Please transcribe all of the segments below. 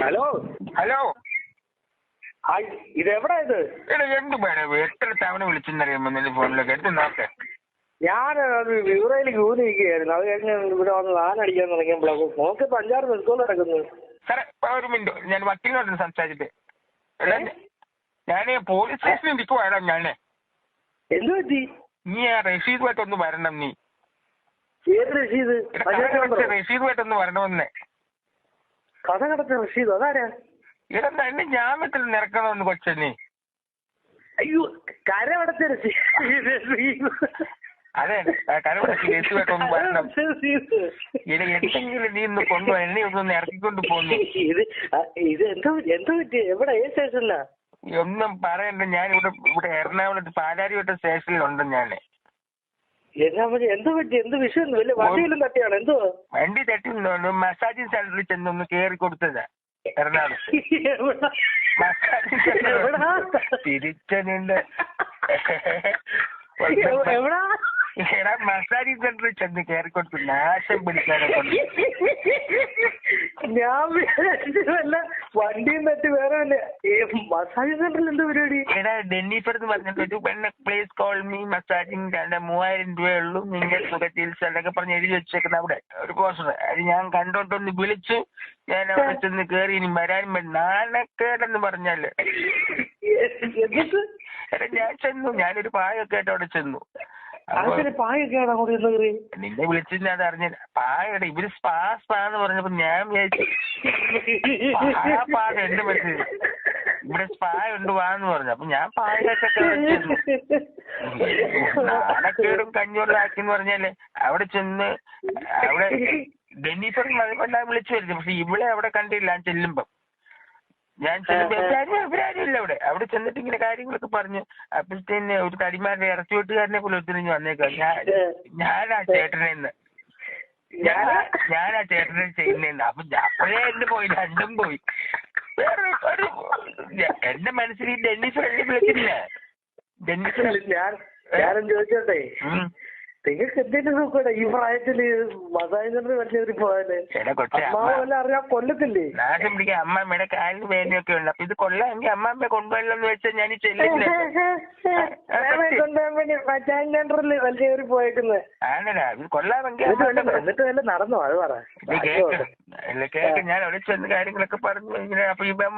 Hello hello. ഇതെവിടാ ഇത്? എടാ എന്ത് വേണം, എത്ര തവണ വിളിച്ചെന്നറിയാമോ നിന്റെ ഫോണിലൊക്കെ? എടുത്ത് നോക്ക്. ഞാൻ വിവറയിലേക്ക് ഊന്നിരിക്കുകയായിരുന്നു. അത് കഴിഞ്ഞ് ഇവിടെ വന്ന് വാനടിക്കാൻ തുടങ്ങിയപ്പോഴാണ് നോക്കിയപ്പോ 5-6 മിസ്കോൾ നടക്കുന്നു. സാറേ ഒരു മിനിറ്റ്, ഞാൻ വക്കീലിനോട് സംസാരിച്ചിട്ട്. എടാ ഞാൻ പോലീസ് സ്റ്റേഷനിൽ നിൽക്കുവാടാ. ഞാന് എന്ത് പറ്റി? നീ ആ റഷീദുമായിട്ടൊന്ന് വരണം. നീ ഏത് റഷീദ്? റഷീദുമായിട്ടൊന്ന് വരണമെന്നേ. കഥ കടച്ച റഷീദ്? അതാരാ? ഇടാ എന്നെ ജാമ്യത്തിൽ നിറക്കണമെന്ന് കൊച്ചെന്നെ. അയ്യോ, കരമടച്ച റഷീദ്. അതെ, കരമടച്ച് കേസുമായിട്ടൊന്ന് വരണം. ഇനി എന്തെങ്കിലും നീ ഒന്ന് കൊണ്ടുപോയി എന്നെ ഒന്ന് ഇറക്കിക്കൊണ്ട് പോന്നു. ഇത് എന്തോ പറ്റി? എവിടെ? ഏത് സ്റ്റേഷനിലാ? ഒന്നും പറയണ്ട. ഞാൻ ഇവിടെ എറണാകുളത്ത് പാലാരിവട്ട സ്റ്റേഷനിലുണ്ട്. ഞാന് എന്തോ പറ്റി? എന്ത് വിഷയം? വലിയ വണ്ടിയിലും തട്ടിയാണ്? എന്തോ വണ്ടി തട്ടി മസാജിങ് സെന്ററിൽ ചെന്നൊന്ന് കേറി കൊടുത്തതാ എറണാകുളത്ത്. മസാജിങ് സെന്റർ തിരിച്ചതിന്റെ എടാ മസാജിങ് സെന്ററിൽ ചെന്ന് കേറി കൊടുത്തു. നാശം പിടിക്കാനെ കൊണ്ട് ഞാൻ വല്ല വണ്ടിയും തട്ടി വേറെ വല്ല മസാജിങ് സെന്ററിൽ എന്താ പരിപാടി? എടാ ഡെന്നിഫർ എന്ന് പറഞ്ഞിട്ട് ഒരു പെണ്ണ പ്ലേസ് കോൾ മീ മസാജിങ് 3000 രൂപയുള്ളൂ, നിങ്ങൾ സുഖ ചികിത്സ എന്നൊക്കെ പറഞ്ഞ് എഴുതി വെച്ചേക്കുന്ന അവിടെ ഒരു പോസ്റ്റർ. അത് ഞാൻ കണ്ടോണ്ടൊന്ന് വിളിച്ചു. ഞാൻ അവിടെ ചെന്ന് കേറി. ഇനി വരാനും നാണക്കേടെന്ന് പറഞ്ഞാല് എടാ ഞാൻ ചെന്നു. ഞാനൊരു പായൊക്കെ ആയിട്ട് അവിടെ ചെന്നു. നിന്നെ വിളിച്ചിട്ട് അത് അറിഞ്ഞില്ല. പായടെ ഇവര് സ്പാന്ന് പറഞ്ഞപ്പോ ഞാൻ വിചാരിച്ചു പാക എന്റെ മനസ്സിൽ ഇവിടെ സ്പാ ഉണ്ട് വാന്ന് പറഞ്ഞു. അപ്പൊ ഞാൻ പായൊക്കെ വെച്ചിരുന്നു. നാണക്കേടും കഞ്ഞൂറിലാക്കിന്ന് പറഞ്ഞാല് അവിടെ ചെന്ന് അവിടെ ഡെന്നിഫർ മഴപ്പെട്ടാ വിളിച്ചു വരുന്നു. പക്ഷെ ഇവിടെ അവിടെ കണ്ടില്ല. ഞാൻ ചെല്ലുമ്പോ ഇവരാരും ഇല്ല അവിടെ. അവിടെ ചെന്നിട്ട് ഇങ്ങനെ കാര്യങ്ങളൊക്കെ പറഞ്ഞു. അപ്പോഴത്തേന് ഒരു തടിമാരുടെ ഇറച്ചി വെട്ടുകാരനെ പോലെ ഒത്തിരിഞ്ഞ് വന്നേക്കാം. ഞാനാ ചേട്ടനെന്ന് ഞാനാ ചേട്ടനെ ചെയ്യുന്നതെന്ന്. അപ്പൊ അപ്പോഴേ എന്നെ പോയി, രണ്ടും പോയി. വേറെ ഒരു എന്റെ മനസ്സിൽ ഈ ഡെന്നിസ് എന്നെ വിളിച്ചില്ല. ഡെന്നിസ് ഞാനും ചോദിച്ചോട്ടെ, നിങ്ങൾക്ക് എന്തെങ്കിലും നോക്കൂടെ ഈ പ്രായത്തില് മസാജിന് വലിയൊരു പോയാല് അറിയാൻ കൊല്ലത്തില്ലേ? നാശം പിടിക്കാൻ അമ്മമ്മയുടെ കാലിന് വേദനയൊക്കെ ഉണ്ട്. അപ്പൊ ഇത് കൊള്ളാമെങ്കിൽ അമ്മമ്മ കൊണ്ടുപോയല്ലെന്ന് വെച്ചാൽ ഞാൻ ചെല്ലില്ല. വലിയൊരു പോയേക്കുന്നത് ആണല്ല, ഇത് കൊള്ളാമെങ്കിൽ എന്നിട്ട് വല്ല നടന്നോ? അത് പറ. കേക്ക് ഞാൻ അവിടെ ചെന്ന് കാര്യങ്ങളൊക്കെ പറഞ്ഞു. ഇങ്ങനെ അപ്പൊ ഇവൻ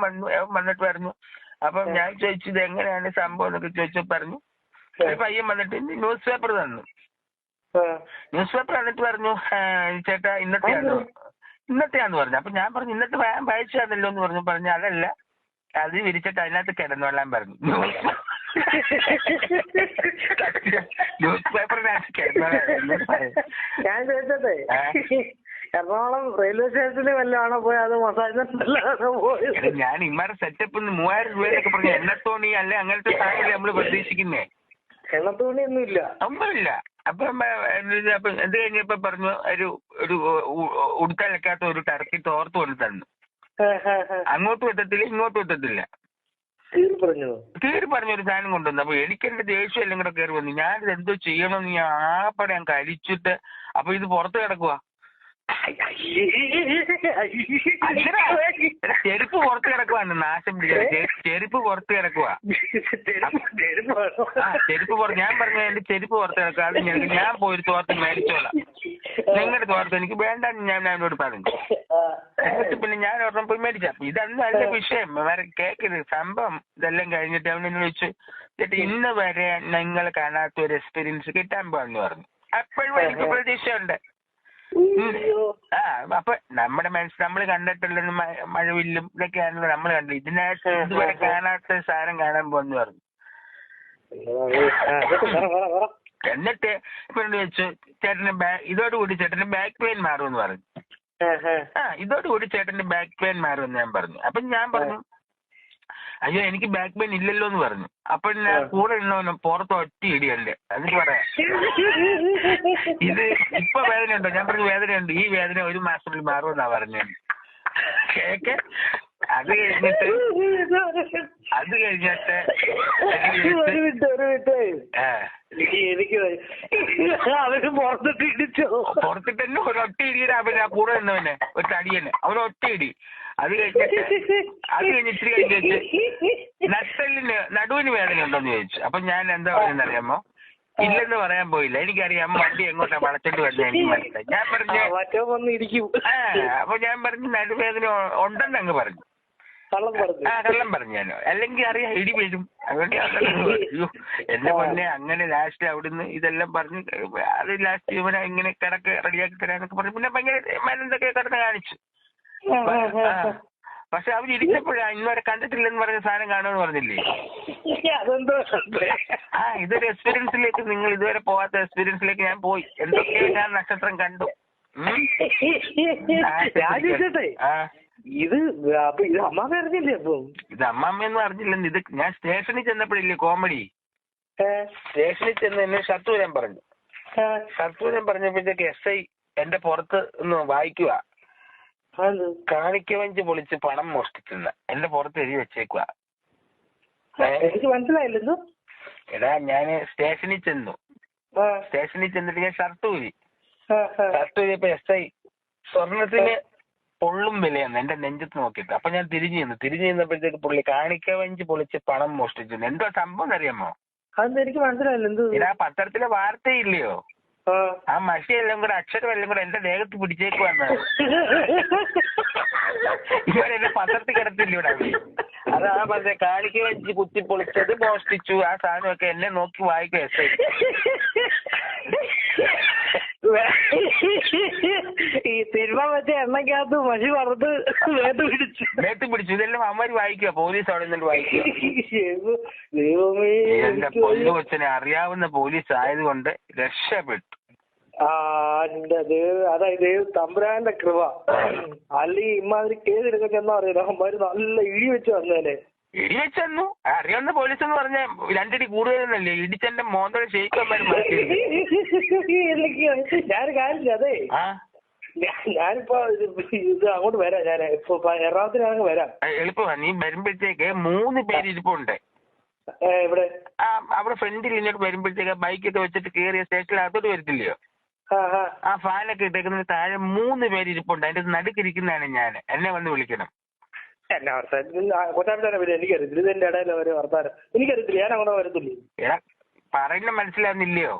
വന്നിട്ട് പറഞ്ഞു. അപ്പൊ ഞാൻ ചോദിച്ചു ഇത് എങ്ങനെയാണ് സംഭവം എന്നൊക്കെ ചോദിച്ചു. പറഞ്ഞു പയ്യൻ വന്നിട്ട് ന്യൂസ് പേപ്പർ തന്നു. ന്യൂസ് പേപ്പർ എന്നിട്ട് പറഞ്ഞു ചേട്ടാ ഇന്നത്തെയാന്ന് പറഞ്ഞു. അപ്പൊ ഞാൻ പറഞ്ഞു ഇന്നത്തെ വായിച്ചാന്നല്ലോ എന്ന് പറഞ്ഞു അതല്ല, അത് വിരിച്ചിട്ട് അതിനകത്ത് കിടന്നോളാൻ പറഞ്ഞു. ന്യൂസ് പേപ്പറിനകത്ത് കിടന്നോളാം. ഞാൻ ചോദിച്ചതേ, എറണാകുളം റെയിൽവേ സ്റ്റേഷനിൽ വല്ലതാണോ പോയത്? അത് മസാജിനാണോ പോയത്? ഞാൻ ഇമാരുടെ സെറ്റപ്പ് 3000 രൂപയൊക്കെ പറഞ്ഞു. എണ്ണത്തോണി അല്ലെ അങ്ങനത്തെ സാധനം നമ്മള് പ്രതീക്ഷിക്കുന്നേ. എണ്ണത്തോണി ഒന്നുമില്ല. അപ്പൊ എന്ത് കഴിഞ്ഞപ്പോ പറഞ്ഞു ഒരു ഉടുത്തലക്കാത്ത ഒരു ടർക്കി തോർത്ത് കൊണ്ട് തന്നു. അങ്ങോട്ടും എത്തത്തില്ല ഇങ്ങോട്ടും എത്തത്തില്ല. കീറി പറഞ്ഞൊരു സാധനം കൊണ്ടുവന്നു. അപ്പൊ എനിക്ക് എന്റെ ദേഷ്യം എല്ലാം കൂടെ കയറി വന്നു. ഞാനിത് എന്തോ ചെയ്യണമെന്ന് ഞാൻ ആപ്പടെ ഞാൻ കഴിച്ചിട്ട് അപ്പൊ ഇത് പുറത്ത് കിടക്കുവാ. ചെരുപ്പ് പുറത്ത് കിടക്കുവാണ്. നാശം പിടിക്കുക. ചെരുപ്പ് പുറത്ത് കിടക്കുവാ. ചെരുപ്പ് പുറത്ത്. ഞാൻ പറഞ്ഞു എന്റെ ചെരുപ്പ് പുറത്ത് കിടക്കുക. അത് ഞാൻ പോയി തോർത്ത് മേടിച്ചോളാം. നിങ്ങളുടെ തോർത്ത് എനിക്ക് വേണ്ടെന്ന് ഞാൻ അവനോട് പറഞ്ഞു. എന്നിട്ട് പിന്നെ ഞാൻ ഒരെണ്ണം പോയി മേടിച്ച. ഇതൊന്നും അല്ല വിഷയം. വേറെ കേൾക്കരുത് സംഭവം. ഇതെല്ലാം കഴിഞ്ഞിട്ട് അവനെന്ന് വെച്ചു ചേട്ടാ ഇന്ന് വരെ നിങ്ങൾ കാണാത്ത ഒരു എക്സ്പീരിയൻസ് കിട്ടാൻ പോകാന്ന് പറഞ്ഞു. അപ്പോഴും എനിക്ക് പ്രതീക്ഷയുണ്ട്. അപ്പൊ നമ്മുടെ മനസ്സിൽ നമ്മൾ കണ്ടിട്ടുള്ള മഴവില്ലും ഇതൊക്കെയാണല്ലോ നമ്മൾ കണ്ടത്. ഇതിനകത്ത് ഇതുവരെ കാണാത്ത സാധനം കാണാൻ പോന്ന് പറഞ്ഞു. എന്നിട്ട് ഇപ്പൊ വെച്ചു ചേട്ടന് ഇതോടുകൂടി ചേട്ടന് ബാക്ക് പെയിൻ മാറുമെന്ന് പറഞ്ഞു. ഇതോടുകൂടി ചേട്ടന്റെ ബാക്ക് പെയിൻ മാറുമെന്ന് ഞാൻ പറഞ്ഞു. അപ്പൊ ഞാൻ പറഞ്ഞു അയ്യോ എനിക്ക് ബാക്ക് പെയിൻ ഇല്ലല്ലോ എന്ന് പറഞ്ഞു. അപ്പൊ ഞാൻ കൂടെ ഉണ്ടോ പുറത്ത് ഒറ്റ ഇടിയല്ലേ. എന്നിട്ട് പറയാം ഇത് ഇപ്പൊ വേദനയുണ്ടോ? ഞാൻ പറഞ്ഞു വേദനയുണ്ട്. ഈ വേദന 1 മാസത്തിൽ മാറുമെന്നാ പറഞ്ഞത്. കേക്ക് അത് കഴിഞ്ഞിട്ട് ഒരു മിനിറ്റ് എനിക്ക് അവര് പുറത്തിട്ട് ഇടിച്ചോ? പുറത്തിട്ട് തന്നെ ഒരൊറ്റ ഇടിയുടെ അവന് ആ കൂടെ നിന്നവനെ ഒരു തടിയന് അവന് ഒറ്റ ഇടി. അത് കഴിഞ്ഞിട്ട് ഇത്തിരി കഴിഞ്ഞിട്ട് നട്ടലിന് നടുവിന് വേദന ഉണ്ടോന്ന് ചോദിച്ചു. അപ്പൊ ഞാൻ എന്താ പറയുന്നറിയാമോ? ഇല്ലെന്ന് പറയാൻ പോയില്ല. എനിക്കറിയാം വണ്ടി എങ്ങോട്ടാ വളച്ചിട്ട് വരുന്നത് എനിക്ക് മനസ്സിലായി. ഞാൻ പറഞ്ഞു അപ്പൊ ഞാൻ പറഞ്ഞു നടുവേദന ഉണ്ടെന്ന് അങ്ങ് പറഞ്ഞു. കള്ളം പറഞ്ഞു ഞാൻ. അല്ലെങ്കിൽ അറിയാം ഇടി വീഴും. അതുകൊണ്ട് എന്റെ മുന്നേ അങ്ങനെ ലാസ്റ്റ് അവിടുന്ന് ഇതെല്ലാം പറഞ്ഞ് അത് ലാസ്റ്റ് ഇവനെ ഇങ്ങനെ കിടക്ക് റെഡിയാക്കി തരാന്നൊക്കെ പറഞ്ഞു. പിന്നെ ഭയങ്കര മരുന്നൊക്കെ കിടന്ന് കാണിച്ചു. പക്ഷെ അവർ ഇരിച്ചപ്പോഴാ ഇന്നുവരെ കണ്ടിട്ടില്ലെന്ന് പറഞ്ഞ സാധനം കാണുമെന്ന് പറഞ്ഞില്ലേ? ഇതൊരു എക്സ്പീരിയൻസിലേക്ക്, നിങ്ങൾ ഇതുവരെ പോവാത്ത എക്സ്പീരിയൻസിലേക്ക് ഞാൻ പോയി. എന്തൊക്കെയോ ഞാൻ നക്ഷത്രം കണ്ടു. ഇത് അമ്മാമ്മ അറിഞ്ഞില്ലേ? അപ്പം ഇത് അമ്മാമ്മയൊന്നും അറിഞ്ഞില്ലെന്ന്. ഇത് ഞാൻ സ്റ്റേഷനിൽ ചെന്നപ്പോഴില്ലേ കോമഡി. സ്റ്റേഷനിൽ ചെന്ന് എന്നെ ഷർട്ട് വരാൻ പറഞ്ഞു. ഷർട്ട് വരാൻ പറഞ്ഞപ്പോഴത്തേക്ക് SI എന്റെ പുറത്ത് ഒന്ന് വായിക്കുക. കാണിക്കവഞ്ചി പൊളിച്ച് പണം മോഷ്ടിച്ചെന്ന എന്റെ പുറത്ത് എഴുതി വെച്ചേക്കുക. എനിക്ക് മനസ്സിലായില്ലെന്നു. എടാ ഞാന് സ്റ്റേഷനിൽ ചെന്നു. സ്റ്റേഷനിൽ ചെന്നിട്ട് ഞാൻ ഷർട്ട് ഊരിയപ്പോ SI സ്വർണത്തിന് പൊള്ളും വിലയെന്ന് എന്റെ നെഞ്ചത്ത് നോക്കിയിട്ട്. അപ്പൊ ഞാൻ തിരിഞ്ഞു നിന്നപ്പോഴത്തേക്ക് പുള്ളി കാണിക്കവഞ്ചി പൊളിച്ച് പണം മോഷ്ടിച്ചു. എന്തോ സംഭവം അറിയാമോ? അതെന്താ എനിക്ക് മനസ്സിലായില്ല. ഇതാ പത്രത്തിലെ വാർത്തയില്ലയോ? ആ മഷിയെല്ലാം കൂടെ അക്ഷരമെല്ലാം കൂടെ എന്റെ ദേഹത്ത് പിടിച്ചേക്കുവാന്ന്. ഇവരെന്നെ പത്രത്തിൽ കിടത്തില്ല ഇവിടെ. അതാ പറഞ്ഞ കാണിക്കവഞ്ചി കുത്തി പൊളിച്ചത് മോഷ്ടിച്ചു. ആ സാധനമൊക്കെ എന്നെ നോക്കി വായിക്കും SI. ഈ സിനിമ മറ്റേ എണ്ണക്കകത്ത് മഷി വറുത്ത് മേത്ത് പിടിച്ചു. ഇതെല്ലാം അവന്മാര് വായിക്കുക. പോലീസ് അവിടെ നിന്നിട്ട് വായിക്കുക. എന്റെ പൊന്നു കൊച്ചനെ അറിയാവുന്ന പോലീസ് ആയതുകൊണ്ട് രക്ഷപ്പെട്ടു. അതായത് തമ്പുരാന്റെ കൃപ. അല്ലെങ്കിൽ ഇമാതിരി കേസെടുക്കാൻ ചെന്നാ അറിയില്ല. അവന്മാര് നല്ല ഇടി വെച്ച് വന്നേനെ. ഇടി വെച്ചു തന്നു. അറിയാവുന്ന പോലീസ് എന്ന് പറഞ്ഞ 2 അടി കൂടുതലല്ലേ? ഇടിച്ചെന്റെ മോന്തോടെ ഷെയ്ക്കന്മാര് മാറ്റി. ഞാനൊരു കാര്യം അതെ, ഞാനിപ്പോ ഇത് അങ്ങോട്ട് വരാം. ഞാൻ ഇപ്പൊ എറണാകുളത്തിനാണെങ്കിൽ വരാം. എളുപ്പമാ. നീ വരുമ്പോഴത്തേക്ക് 3 പേര് ഇരിപ്പുണ്ട് ഇവിടെ. അവിടെ ഫ്രണ്ടിൽ ഇങ്ങോട്ട് വരുമ്പോഴത്തേക്ക് ബൈക്കൊക്കെ വെച്ചിട്ട് കയറിയ സ്റ്റേഷനിൽ അതോട്ട് വരത്തില്ലയോ? ആ ഫാനൊക്കെ ഇട്ടേക്കുന്ന താഴെ 3 പേര് ഇരിപ്പുണ്ട്. അതിന്റെ നടുക്കിരിക്കുന്നതാണ് ഞാൻ. എന്നെ വന്ന് വിളിക്കണം. എന്നാ വർത്താനം കൊച്ചാപ്പിട്ടാനെ പറ്റി എനിക്കറിയത്തില്ല. ഇത് എന്റെ ഇടയിൽ ഒരു വർത്താനം എനിക്കറിയത്തില്ല. ഞാൻ അങ്ങോട്ട് വരത്തില്ല. എടാ പറയുന്ന മനസ്സിലാവുന്നില്ലയോ?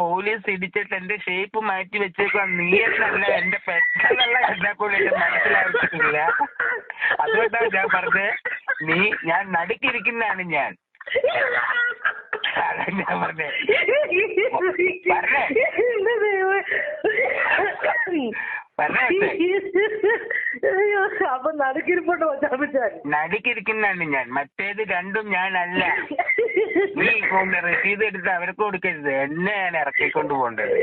പോലീസ് ഇടിച്ചിട്ട് എന്റെ ഷേപ്പ് മാറ്റി വെച്ചേക്കുക. നീ എന്നല്ല എന്റെ പെട്ടെന്നല്ല എന്നെ കൊണ്ട് എന്റെ മനസ്സിലാക്കിയിട്ടില്ല. അതുകൊണ്ടാണ് ഞാൻ പറഞ്ഞത് ഞാൻ നടുക്കിരിക്കുന്നതാണ് ഞാൻ. അതാ ഞാൻ പറഞ്ഞേ. അപ്പൊ നടുക്കിരിപ്പോട്ട് വച്ചാൽ നടുക്കിരിക്കുന്നതാണ് ഞാൻ. മറ്റേത് രണ്ടും ഞാനല്ല. നീ രസീത് എടുത്ത് അവർക്ക് കൊടുക്കരുത്. എന്നെ ഞാൻ ഇറക്കിക്കൊണ്ട് പോകേണ്ടത്.